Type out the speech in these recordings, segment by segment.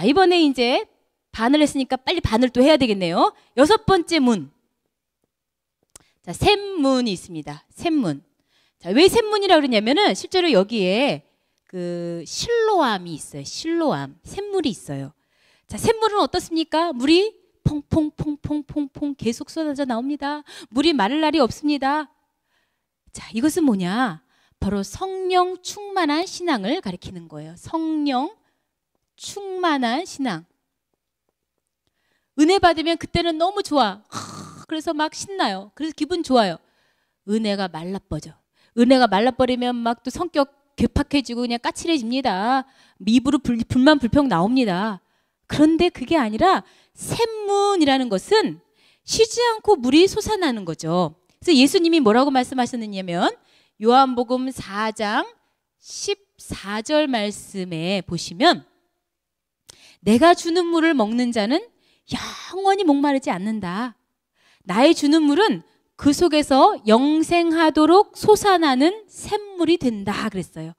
자, 이번에 이제 반을 했으니까 빨리 반을 또 해야 되겠네요. 6번째 문. 자, 샘문이 있습니다. 샘문. 자, 왜 샘문이라고 그러냐면은 실제로 여기에 그 실로암이 있어요. 실로암. 샘물이 있어요. 자, 샘물은 어떻습니까? 물이 퐁퐁퐁퐁퐁퐁 계속 쏟아져 나옵니다. 물이 마를 날이 없습니다. 자, 이것은 뭐냐? 바로 성령 충만한 신앙을 가리키는 거예요. 성령 충만한 신앙. 은혜 받으면 그때는 너무 좋아. 그래서 막 신나요. 그래서 기분 좋아요. 은혜가 말라버져. 은혜가 말라버리면 막 또 성격 괴팍해지고 그냥 까칠해집니다. 입으로 불만 불평 나옵니다. 그런데 그게 아니라 샘문이라는 것은 쉬지 않고 물이 솟아나는 거죠. 그래서 예수님이 뭐라고 말씀하셨느냐면 요한복음 4장 14절 말씀에 보시면 내가 주는 물을 먹는 자는 영원히 목마르지 않는다. 나의 주는 물은 그 속에서 영생하도록 솟아나는 샘물이 된다 그랬어요.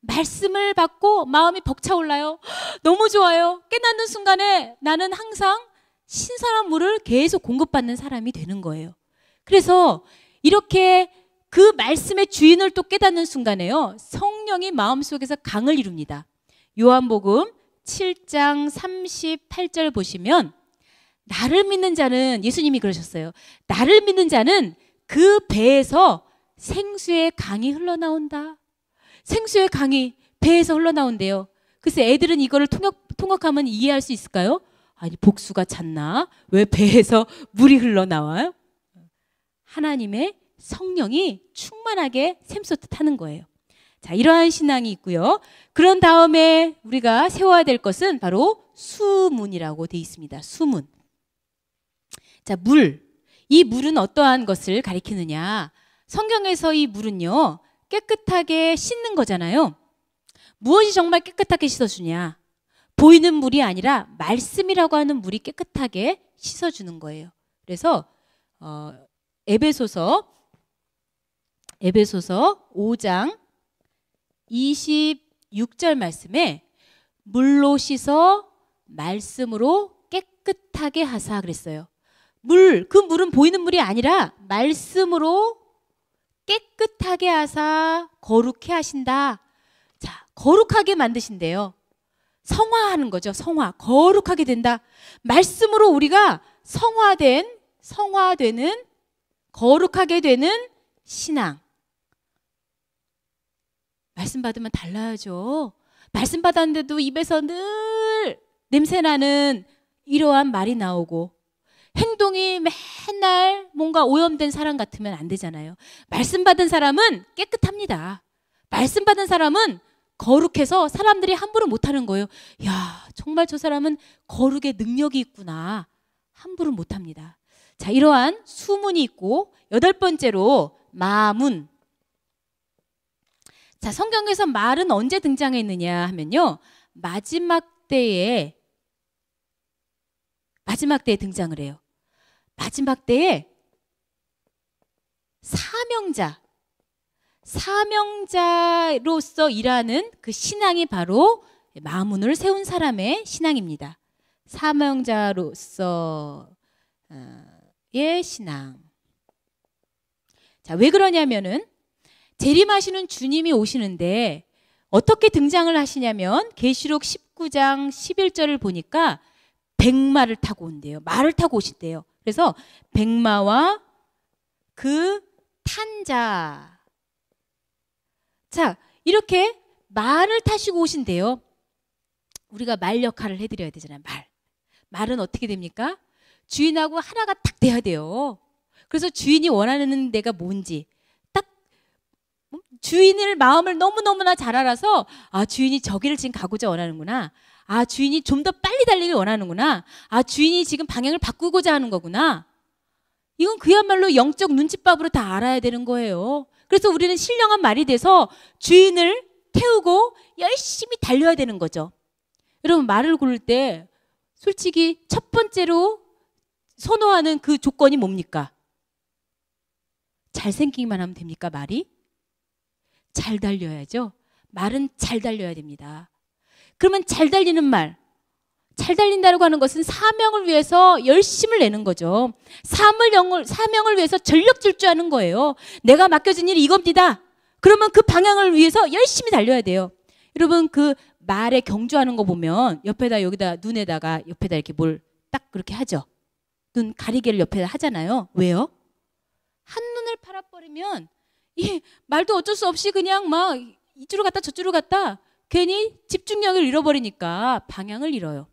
말씀을 받고 마음이 벅차올라요. 너무 좋아요. 깨닫는 순간에 나는 항상 신선한 물을 계속 공급받는 사람이 되는 거예요. 그래서 이렇게 그 말씀의 주인을 또 깨닫는 순간에요. 성령이 마음속에서 강을 이룹니다. 요한복음 7장 38절 보시면 나를 믿는 자는, 예수님이 그러셨어요. 나를 믿는 자는 그 배에서 생수의 강이 흘러나온다. 생수의 강이 배에서 흘러나온대요. 그래서 애들은 이거를 통역하면 이해할 수 있을까요? 아니, 복수가 찼나? 왜 배에서 물이 흘러나와요? 하나님의 성령이 충만하게 샘솟듯 하는 거예요. 자, 이러한 신앙이 있고요. 그런 다음에 우리가 세워야 될 것은 바로 수문이라고 되어 있습니다. 수문. 자, 물. 이 물은 어떠한 것을 가리키느냐? 성경에서 이 물은요, 깨끗하게 씻는 거잖아요. 무엇이 정말 깨끗하게 씻어주냐? 보이는 물이 아니라 말씀이라고 하는 물이 깨끗하게 씻어주는 거예요. 그래서 에베소서 5장 26절 말씀에 물로 씻어 말씀으로 깨끗하게 하사 그랬어요. 그 물은 보이는 물이 아니라 말씀으로 깨끗하게 하사 거룩해 하신다. 자, 거룩하게 만드신대요. 성화하는 거죠. 성화. 거룩하게 된다. 말씀으로 우리가 성화되는 거룩하게 되는 신앙. 말씀 받으면 달라야죠. 말씀 받았는데도 입에서 늘 냄새나는 이러한 말이 나오고 행동이 맨날 뭔가 오염된 사람 같으면 안 되잖아요. 말씀 받은 사람은 깨끗합니다. 말씀 받은 사람은 거룩해서 사람들이 함부로 못하는 거예요. 야, 정말 저 사람은 거룩의 능력이 있구나. 함부로 못합니다. 자, 이러한 수문이 있고 8번째로 마문. 자, 성경에서 말은 언제 등장했느냐 하면요, 마지막 때에 등장을 해요. 마지막 때에 사명자로서 일하는 그 신앙이 바로 마문을 세운 사람의 신앙입니다. 사명자로서의 신앙. 자, 왜 그러냐면은 재림하시는 주님이 오시는데 어떻게 등장을 하시냐면 계시록 19장 11절을 보니까 백마를 타고 온대요. 말을 타고 오신대요. 그래서 백마와 그 탄자. 자, 이렇게 말을 타시고 오신대요. 우리가 말 역할을 해드려야 되잖아요. 말은 어떻게 됩니까? 주인하고 하나가 딱 돼야 돼요. 그래서 주인이 원하는 데가 뭔지 딱 주인을 마음을 너무너무나 잘 알아서 아, 주인이 저기를 지금 가고자 원하는구나. 아, 주인이 좀 더 빨리 달리길 원하는구나. 아, 주인이 지금 방향을 바꾸고자 하는 거구나. 이건 그야말로 영적 눈칫밥으로 다 알아야 되는 거예요. 그래서 우리는 신령한 말이 돼서 주인을 태우고 열심히 달려야 되는 거죠. 여러분, 말을 고를 때 솔직히 첫 번째로 선호하는 그 조건이 뭡니까? 잘생기기만 하면 됩니까, 말이? 잘 달려야죠. 말은 잘 달려야 됩니다. 그러면 잘 달리는 말, 잘 달린다고 하는 것은 사명을 위해서 열심을 내는 거죠. 사명을 위해서 전력 질주하는 거예요. 내가 맡겨진 일이 이겁니다. 그러면 그 방향을 위해서 열심히 달려야 돼요. 여러분 그 말에 경주하는 거 보면 옆에다 여기다 눈에다가 옆에다 이렇게 뭘 딱 그렇게 하죠. 눈 가리개를 옆에다 하잖아요. 왜요? 한눈을 팔아버리면 이 말도 어쩔 수 없이 그냥 막 이쪽으로 갔다 저쪽으로 갔다 괜히 집중력을 잃어버리니까 방향을 잃어요.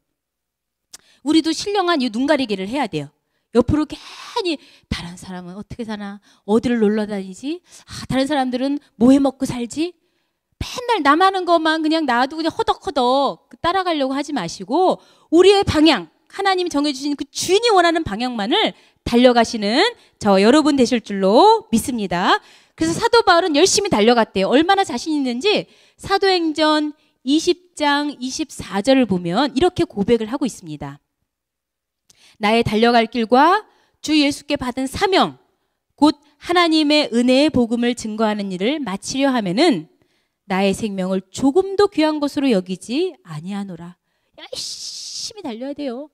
우리도 신령한 이 눈가리개를 해야 돼요. 옆으로 괜히 다른 사람은 어떻게 사나? 어디를 놀러 다니지? 다른 사람들은 뭐 해 먹고 살지? 맨날 남 하는 것만 그냥 놔두고 그냥 허덕허덕 따라가려고 하지 마시고 우리의 방향, 하나님이 정해주신 그 주인이 원하는 방향만을 달려가시는 저 여러분 되실 줄로 믿습니다. 그래서 사도 바울은 열심히 달려갔대요. 얼마나 자신 있는지 사도행전 20장 24절을 보면 이렇게 고백을 하고 있습니다. 나의 달려갈 길과 주 예수께 받은 사명 곧 하나님의 은혜의 복음을 증거하는 일을 마치려 하면은 나의 생명을 조금도 귀한 것으로 여기지 아니하노라. 열심히 달려야 돼요.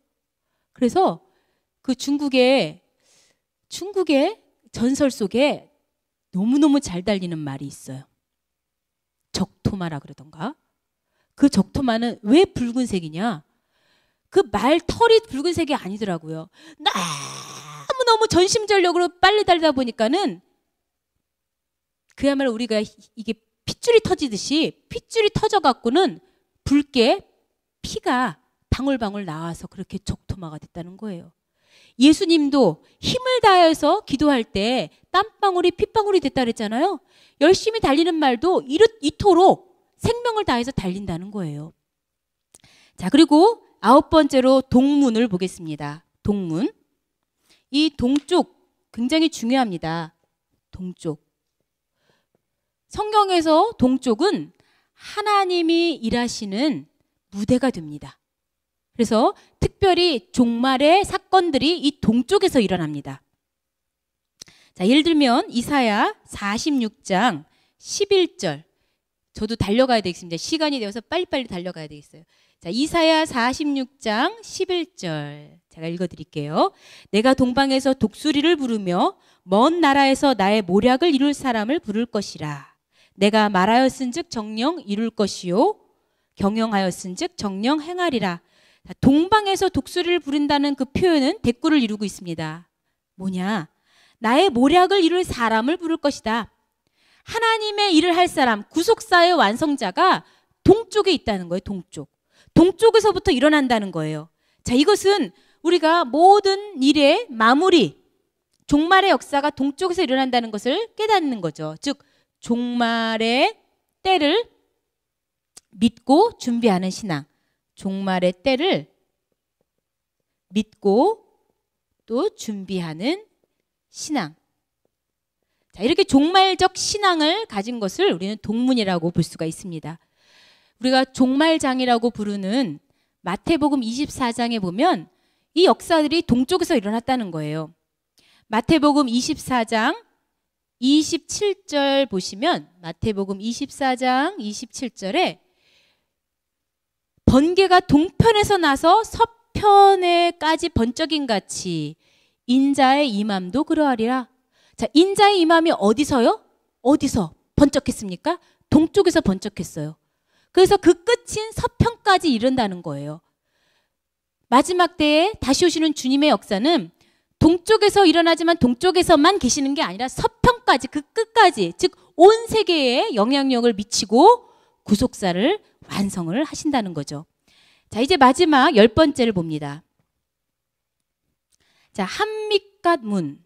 그래서 그 중국의 전설 속에 너무너무 잘 달리는 말이 있어요. 적토마라 그러던가. 그 적토마는 왜 붉은색이냐? 그 말 털이 붉은색이 아니더라고요. 너무너무 전심전력으로 빨리 달리다 보니까는 그야말로 우리가 이게 핏줄이 터지듯이 핏줄이 터져갖고는 붉게 피가 방울방울 나와서 그렇게 적토마가 됐다는 거예요. 예수님도 힘을 다해서 기도할 때 땀방울이 핏방울이 됐다 그랬잖아요. 열심히 달리는 말도 이토록 생명을 다해서 달린다는 거예요. 자, 그리고 9번째로 동문을 보겠습니다. 동문. 이 동쪽 굉장히 중요합니다. 동쪽. 성경에서 동쪽은 하나님이 일하시는 무대가 됩니다. 그래서 특별히 종말의 사건들이 이 동쪽에서 일어납니다. 자, 예를 들면 이사야 46장 11절. 저도 달려가야 되겠습니다. 시간이 되어서 빨리빨리 달려가야 되겠어요. 자, 이사야 46장 11절. 제가 읽어드릴게요. 내가 동방에서 독수리를 부르며 먼 나라에서 나의 모략을 이룰 사람을 부를 것이라. 내가 말하였은즉 정령 이룰 것이요 경영하였은즉 정령 행하리라. 동방에서 독수리를 부른다는 그 표현은 대꾸를 이루고 있습니다. 뭐냐? 나의 모략을 이룰 사람을 부를 것이다. 하나님의 일을 할 사람, 구속사의 완성자가 동쪽에 있다는 거예요. 동쪽. 동쪽에서부터 일어난다는 거예요. 자, 이것은 우리가 모든 일의 마무리, 종말의 역사가 동쪽에서 일어난다는 것을 깨닫는 거죠. 즉 종말의 때를 믿고 준비하는 신앙. 종말의 때를 믿고 또 준비하는 신앙. 자, 이렇게 종말적 신앙을 가진 것을 우리는 동문이라고 볼 수가 있습니다. 우리가 종말장이라고 부르는 마태복음 24장에 보면 이 역사들이 동쪽에서 일어났다는 거예요. 마태복음 24장 27절 보시면 마태복음 24장 27절에 번개가 동편에서 나서 서편에까지 번쩍임 같이 인자의 임함도 그러하리라. 자, 인자의 임함이 어디서요? 어디서 번쩍했습니까? 동쪽에서 번쩍했어요. 그래서 그 끝인 서편까지 이른다는 거예요. 마지막 때에 다시 오시는 주님의 역사는 동쪽에서 일어나지만 동쪽에서만 계시는 게 아니라 서편까지 그 끝까지 즉 온 세계에 영향력을 미치고 구속사를 완성을 하신다는 거죠. 자, 이제 마지막 10번째를 봅니다. 자, 한밑갓 문.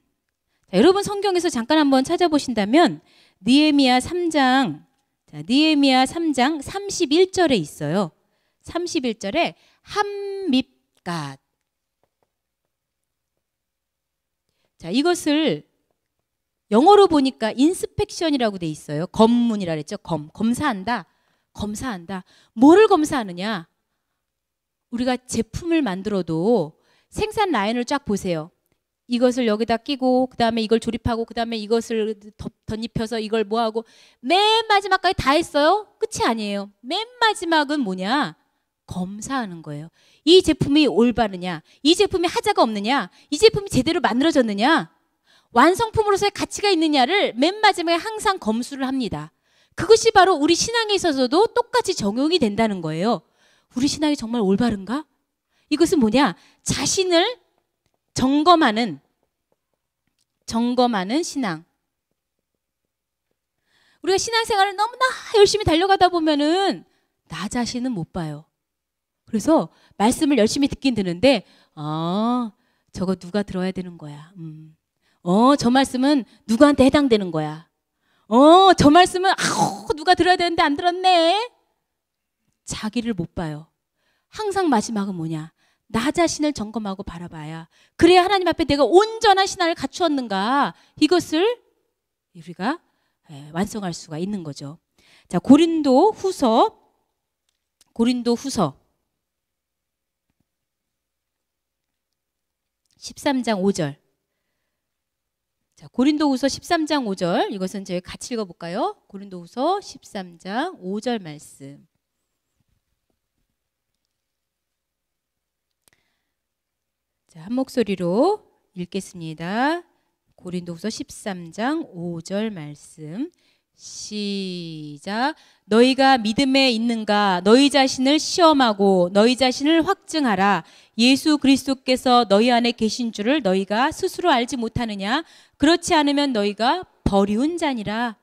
자, 여러분 성경에서 잠깐 한번 찾아보신다면 느헤미야 3장 31절에 있어요. 31절에 한밑갓. 자, 이것을 영어로 보니까 인스펙션이라고 돼 있어요. 검문이라 그랬죠. 검사한다. 검사한다. 뭐를 검사하느냐? 우리가 제품을 만들어도 생산 라인을 쫙 보세요. 이것을 여기다 끼고 그 다음에 이걸 조립하고 그 다음에 이것을 덧입혀서 이걸 뭐하고 맨 마지막까지 다 했어요? 끝이 아니에요. 맨 마지막은 뭐냐? 검사하는 거예요. 이 제품이 올바르냐? 이 제품이 하자가 없느냐? 이 제품이 제대로 만들어졌느냐? 완성품으로서의 가치가 있느냐를 맨 마지막에 항상 검수를 합니다. 그것이 바로 우리 신앙에 있어서도 똑같이 적용이 된다는 거예요. 우리 신앙이 정말 올바른가? 이것은 뭐냐? 자신을 점검하는 신앙. 우리가 신앙생활을 너무나 열심히 달려가다 보면은 나 자신은 못 봐요. 그래서 말씀을 열심히 듣긴 듣는데 저거 누가 들어야 되는 거야. 저 말씀은 누구한테 해당되는 거야. 저 말씀은 누가 들어야 되는데 안 들었네. 자기를 못 봐요. 항상 마지막은 뭐냐? 나 자신을 점검하고 바라봐야 그래야 하나님 앞에 내가 온전한 신앙을 갖추었는가 이것을 우리가 완성할 수가 있는 거죠. 자, 고린도 후서 13장 5절. 자, 고린도후서 13장 5절. 이것은 저희 같이 읽어볼까요? 고린도후서 13장 5절 말씀. 자, 한 목소리로 읽겠습니다. 고린도후서 13장 5절 말씀. 시작. 너희가 믿음에 있는가? 너희 자신을 시험하고 너희 자신을 확증하라. 예수 그리스도께서 너희 안에 계신 줄을 너희가 스스로 알지 못하느냐? 그렇지 않으면 너희가 버리운 자니라.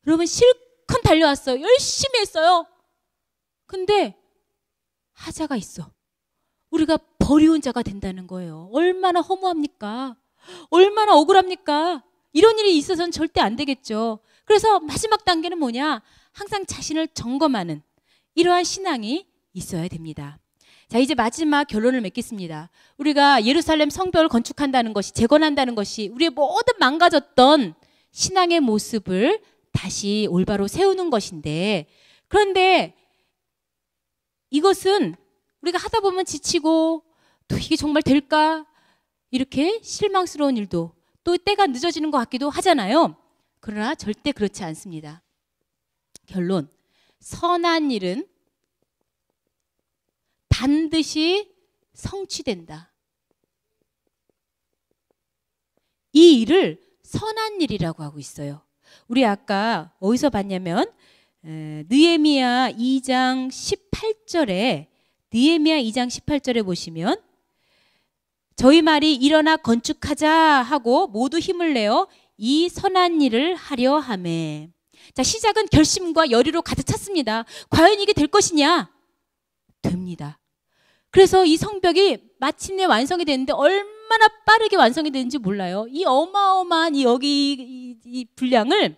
여러분 실컷 달려왔어요. 열심히 했어요. 근데 하자가 있어. 우리가 버리운 자가 된다는 거예요. 얼마나 허무합니까? 얼마나 억울합니까? 이런 일이 있어서는 절대 안 되겠죠. 그래서 마지막 단계는 뭐냐? 항상 자신을 점검하는 이러한 신앙이 있어야 됩니다. 자, 이제 마지막 결론을 맺겠습니다. 우리가 예루살렘 성벽을 건축한다는 것이, 재건한다는 것이 우리의 모든 망가졌던 신앙의 모습을 다시 올바로 세우는 것인데, 그런데 이것은 우리가 하다 보면 지치고 또 이게 정말 될까? 이렇게 실망스러운 일도 또 때가 늦어지는 것 같기도 하잖아요. 그러나 절대 그렇지 않습니다. 결론, 선한 일은 반드시 성취된다. 이 일을 선한 일이라고 하고 있어요. 우리 아까 어디서 봤냐면 느헤미야 2장 18절에 보시면 저희 말이 일어나 건축하자 하고 모두 힘을 내어 이 선한 일을 하려 하매. 자, 시작은 결심과 열의로 가득 찼습니다. 과연 이게 될 것이냐? 됩니다. 그래서 이 성벽이 마침내 완성이 됐는데 얼마나 빠르게 완성이 되는지 몰라요. 이 어마어마한 이 분량을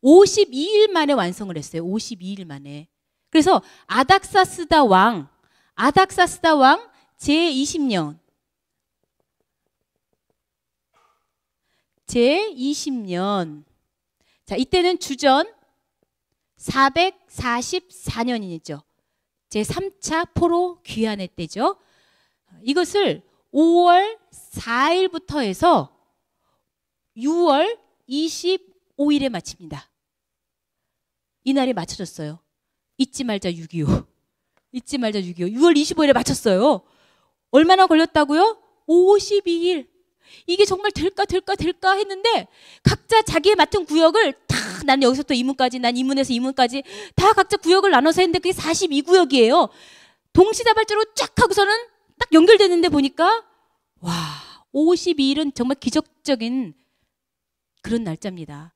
52일 만에 완성을 했어요. 52일 만에. 그래서 아닥사스다 왕 제20년 자, 이때는 주전 444년이죠. 제3차 포로 귀환의 때죠. 이것을 5월 4일부터 해서 6월 25일에 마칩니다. 이날이 맞춰졌어요. 잊지 말자 6.25. 6월 25일에 마쳤어요. 얼마나 걸렸다고요? 52일. 이게 정말 될까 했는데 각자 자기의 맡은 구역을 다, 나는 여기서부터 이문까지, 난 이문에서 이문까지 다 각자 구역을 나눠서 했는데 그게 42구역이에요. 동시다발적으로 쫙 하고서는 딱 연결되는데 보니까 와, 52일은 정말 기적적인 그런 날짜입니다.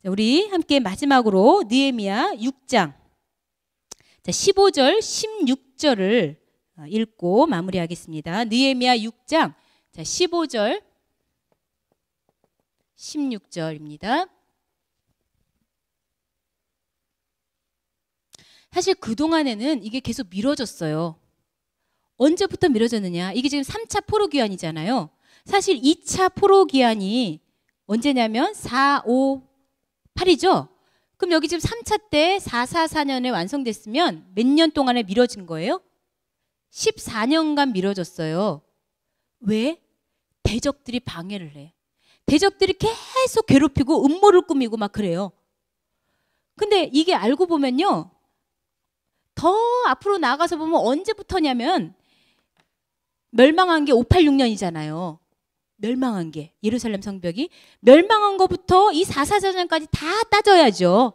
자, 우리 함께 마지막으로 느헤미야 6장 15절 16절을 읽고 마무리하겠습니다. 느헤미야 6장 15절 16절입니다. 사실 그동안에는 이게 계속 미뤄졌어요. 언제부터 미뤄졌느냐? 이게 지금 3차 포로 귀환이잖아요. 사실 2차 포로 귀환이 언제냐면 4, 5, 8이죠. 그럼 여기 지금 3차 때 444년에 완성됐으면 몇 년 동안에 미뤄진 거예요? 14년간 미뤄졌어요. 왜? 대적들이 방해를 해. 대적들이 계속 괴롭히고 음모를 꾸미고 막 그래요. 근데 이게 알고 보면요, 더 앞으로 나가서 보면 언제부터냐면 멸망한 게 586년이잖아요. 멸망한 게 예루살렘 성벽이 멸망한 것부터 이 444년까지 다 따져야죠.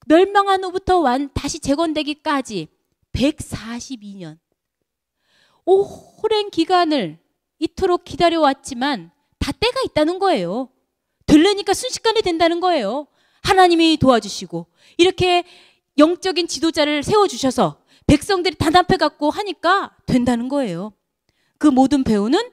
멸망한 후부터 다시 재건되기까지 142년 오랜 기간을 이토록 기다려왔지만 다 때가 있다는 거예요. 되려니까 순식간에 된다는 거예요. 하나님이 도와주시고 이렇게 영적인 지도자를 세워주셔서 백성들이 단합해 갖고 하니까 된다는 거예요. 그 모든 배우는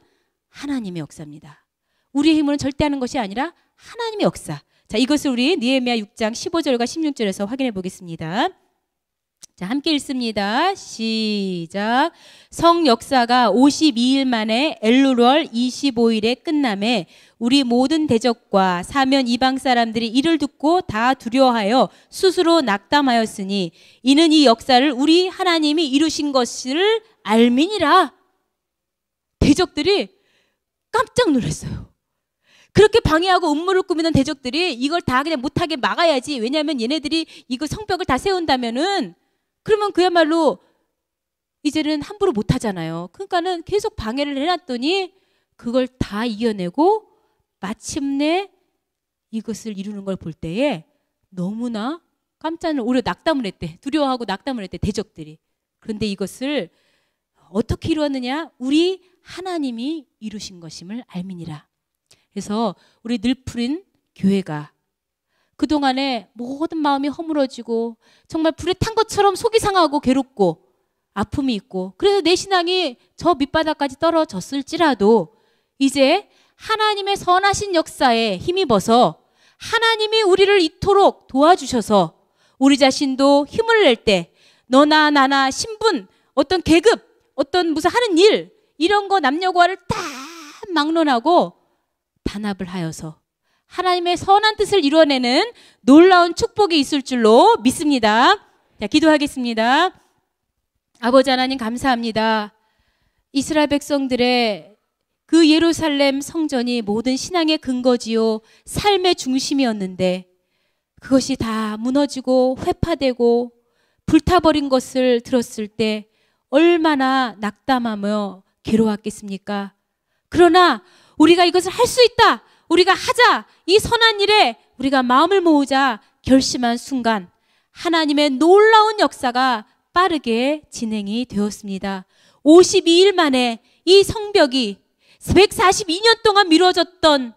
하나님의 역사입니다. 우리의 힘으로는 절대 하는 것이 아니라 하나님의 역사. 자, 이것을 우리 느헤미야 6장 15절과 16절에서 확인해 보겠습니다. 자, 함께 읽습니다. 시작. 성 역사가 52일 만에 엘루월 25일에 끝남에 우리 모든 대적과 사면 이방 사람들이 이를 듣고 다 두려워하여 스스로 낙담하였으니 이는 이 역사를 우리 하나님이 이루신 것을 알미니라. 대적들이 깜짝 놀랐어요. 그렇게 방해하고 음모를 꾸미는 대적들이 이걸 다 그냥 못하게 막아야지. 왜냐하면 얘네들이 이거 성벽을 다 세운다면은 그러면 그야말로 이제는 함부로 못하잖아요. 그러니까는 계속 방해를 해놨더니 그걸 다 이겨내고 마침내 이것을 이루는 걸 볼 때에 너무나 깜짝 오히려 낙담을 했대. 두려워하고 낙담을 했대, 대적들이. 그런데 이것을 어떻게 이루었느냐? 우리 하나님이 이루신 것임을 알미니라. 그래서 우리 늘푸른 교회가 그동안에 모든 마음이 허물어지고 정말 불에 탄 것처럼 속이 상하고 괴롭고 아픔이 있고 그래서 내 신앙이 저 밑바닥까지 떨어졌을지라도 이제 하나님의 선하신 역사에 힘입어서 하나님이 우리를 이토록 도와주셔서 우리 자신도 힘을 낼 때 너나 나나 신분, 어떤 계급, 어떤 무슨 하는 일 이런 거 남녀과를 다 막론하고 단합을 하여서 하나님의 선한 뜻을 이루어내는 놀라운 축복이 있을 줄로 믿습니다. 자, 기도하겠습니다. 아버지 하나님 감사합니다. 이스라엘 백성들의 그 예루살렘 성전이 모든 신앙의 근거지요 삶의 중심이었는데 그것이 다 무너지고 회파되고 불타버린 것을 들었을 때 얼마나 낙담하며 괴로웠겠습니까? 그러나 우리가 이것을 할 수 있다. 우리가 하자. 이 선한 일에 우리가 마음을 모으자 결심한 순간 하나님의 놀라운 역사가 빠르게 진행이 되었습니다. 52일 만에 이 성벽이 142년 동안 미뤄졌던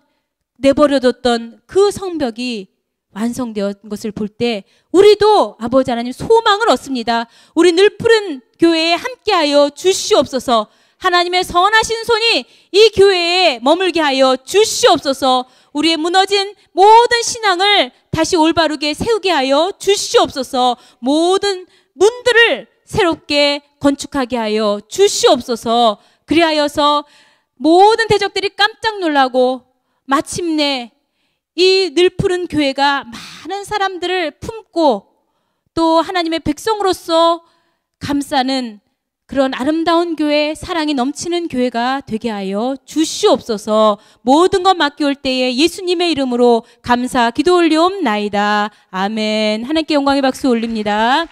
내버려뒀던 그 성벽이 완성되었던 것을 볼 때 우리도 아버지 하나님 소망을 얻습니다. 우리 늘푸른 교회에 함께하여 주시옵소서. 하나님의 선하신 손이 이 교회에 머물게 하여 주시옵소서. 우리의 무너진 모든 신앙을 다시 올바르게 세우게 하여 주시옵소서. 모든 문들을 새롭게 건축하게 하여 주시옵소서. 그리하여서 모든 대적들이 깜짝 놀라고 마침내 이 늘푸른 교회가 많은 사람들을 품고 또 하나님의 백성으로서 감싸는 그런 아름다운 교회, 사랑이 넘치는 교회가 되게 하여 주시옵소서. 모든 것 맡겨올 때에 예수님의 이름으로 감사 기도 올리옵나이다. 아멘. 하나님께 영광의 박수 올립니다.